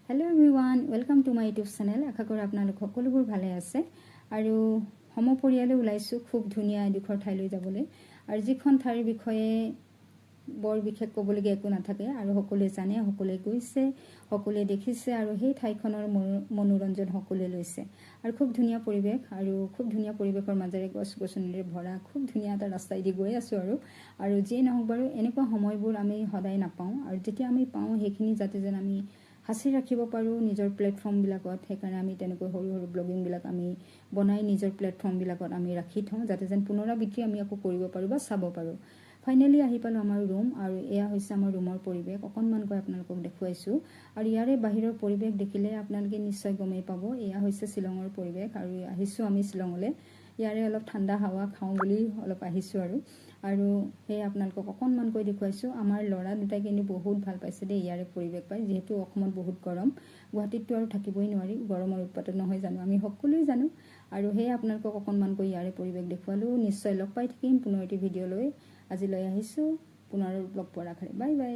Hello everyone, welcome to my YouTube channel. আশা কৰো আপোনালোক সকলোবোৰ ভালে আছে আৰু সমপৰিয়ালে ওলাইছো খুব ধুনীয়া এডোখৰ ঠাইলৈ যাবলৈ আৰু যিখন ঠাইৰ বিষয়ে বৰ বিশেষ ক'বলগীয়া একো নাথাকে আৰু সকলোৱে জানে, সকলোৱে গৈছে, সকলোৱে দেখিছে আৰু সেই ঠাইখনৰ মনোৰঞ্জন সকলোৱে লৈছে আৰু খুব ধুনীয়া পৰিৱেশ আৰু খুব ধুনীয়া পৰিৱেশৰ মাজেৰে গছ-গছনিৰে ভৰা খুব ধুনীয়া এটা ৰাস্তাই দি গৈ আছো আৰু যি নহওক বাৰু এনেকুৱা সময়বোৰ আমি সদায় নাপাওঁ আৰু যেতিয়া আমি পাওঁ সেইখিনি যাতে যেন আমি হাসি ৰাখিব পাৰো নিজৰ প্লেটফৰ্ম বিলাকত সেইকাৰণে আমি তেনেকৈ সৰু সৰু ব্লগিং বিলাক আমি বনাই নিজৰ প্লেটফৰ্ম বিলাকত আমি ৰাখি থওঁ যাতে যেন পুনৰাবৃত্তি আমি আকৌ কৰিব পাৰো বা চাব পাৰো ফাইনালি আহি পালো আমাৰ ৰুম আৰু এয়া হৈছে আমাৰ ৰুমৰ পৰিৱেশ অকনমানকৈ আপোনালোকক দেখুৱাইছো আৰু ইয়াৰে বাহিৰৰ পৰিৱেশ দেখিলে আপোনালোকে নিশ্চয় গমেই পাব এয়া হৈছে শিলঙৰ পৰিৱেশ আৰু আহিছো আমি শিলঙলৈ ইয়াৰে অলপ ঠাণ্ডা হাৱা খাওঁ বুলি অলপ আহিছো আৰু সেই আপোনালোকক অকনমানকৈ দেখুৱাইছো আমাৰ লৰা দুটাই কিন্তু বহুত ভাল পাইছে দে ইয়াৰে পৰিৱেশ পাই যেহেতু অসমত বহুত গৰম গুৱাহাটীতটো আৰু থাকিবই নোৱাৰি গৰমৰ উৎপাত নহয় জানো আমি সকলোৱে জানো আৰু সেই আপোনালোকক অকনমানকৈ ইয়াৰে পৰিৱেশ দেখুৱালো নিশ্চয় লগ পাই থাকিম পুনৰ এটি ভিডিঅ লৈ আজিলৈ আহিছো পুনৰ লগ পোৱাৰ আশাৰে বাই বাই